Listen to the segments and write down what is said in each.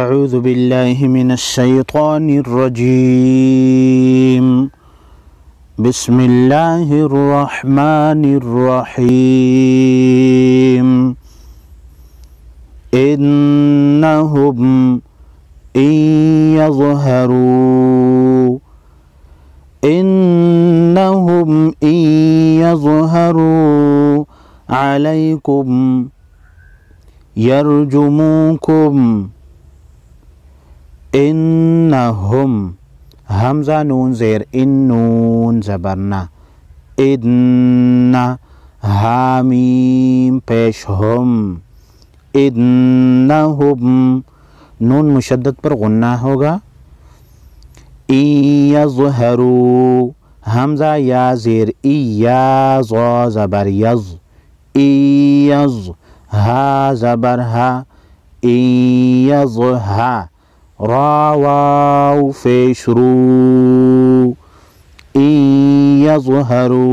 अऊज़ु बिल्लाहि मिनश्शैतानिर्रजीम। बिस्मिल्लाहिर्रहमानिर्रहीम। इन्नहुम यज़हरू अलैकुम यरजुमुकुम। इन्नहुम हमज़ा नून ज़ेर इन नून ज़बरना। इन्ना हामीम पेश हम। इन्नहुम नून मुशद्दद पर गुन्ना होगा। यज़हरू हमज़ा या ज़ेर या ज़ा ज़बर यज़। यज़ हा ज़बर हा। यज़हा रा वाव पेश रू। यज़हरू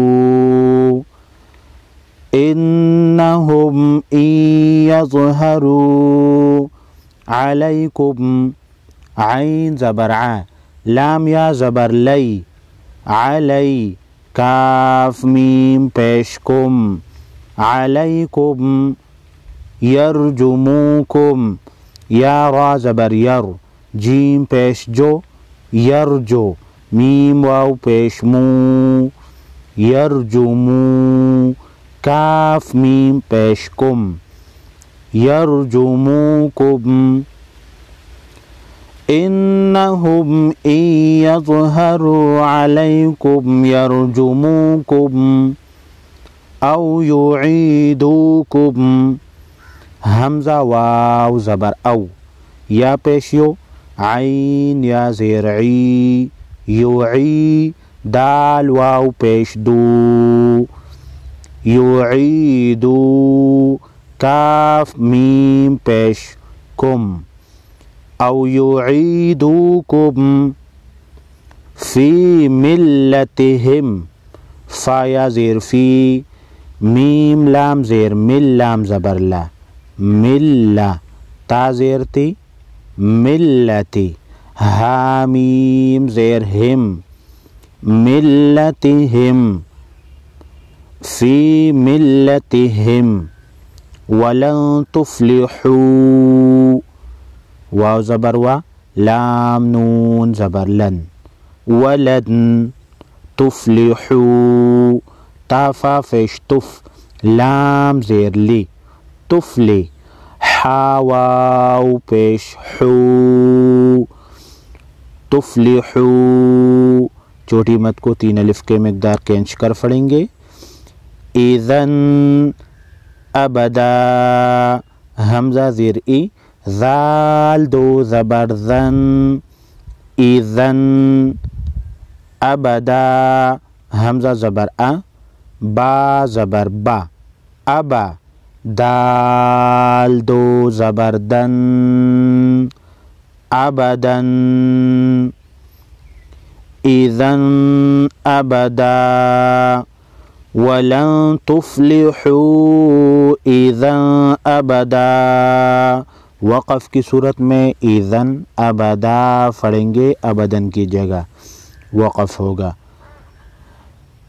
इन्नहुम यज़हरू अलैकुम आइन ज़बर आ लाम या ज़बर लई अलई काफ मीम पेश कुम अलैकुम यरजुमुकुम या रा ज़बर यर जीम पेश जो यरजो मीम वाव पेश मू यरजुमू काफ मीम पेश कुम यरजुमुकुम। इन्नहुम यज़हरू अलैकुम यरजुमुकुम औ युईदुकुम हमज़ा वाव ज़बर औ या पेशियो आइन या ज़ेर ई युई दाल वाव पेश दू युईदू काफ मीम पेश कुम औ युईदुकुम फी मिल्लतिहिम फा या ज़ेर फी मीम लाम ज़ेर मिल लाम ज़बर ला मिल्ला ता ज़ेर ती मिल्लती हामीम ज़ेर हिम मिल्लतिहिम फी मिल्लतिहिम वलन तुफ्लिहू वाव ज़बर वा लाम नून ज़बर लन वलन तुफ्लिहू ताफा फेश तुफ लाम ज़ेर ली तुफली हा वाव पेश हू तुफ्लिहू छोटी मत को तीन अलिफ के मिकदार केंच कर पढ़ेंगे। इज़न अबदा हमज़ा ज़ेर ई ज़ाल दो ज़बर ज़न इज़न अबदा हमज़ा ज़बर आ बा ज़बर बा अबा दाल दो ज़बर दन अबदन इज़न अबदा वलन तुफ्लिहू इज़न अबदा। वक़फ़ की सूरत में इज़न अबदा पढ़ेंगे अबदन की जगह वक़फ़ होगा।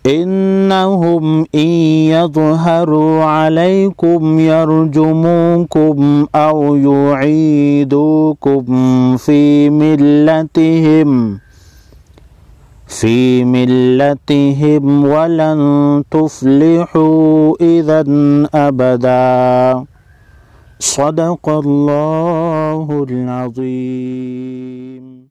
इन्नहुम यज़हरू अलैकुम यरजुमुकुम औ युईदुकुम फी मिल्लतिहिम वलन तुफ्लिहू इज़न अबदा। सदक़ल्लाहुल अज़ीम।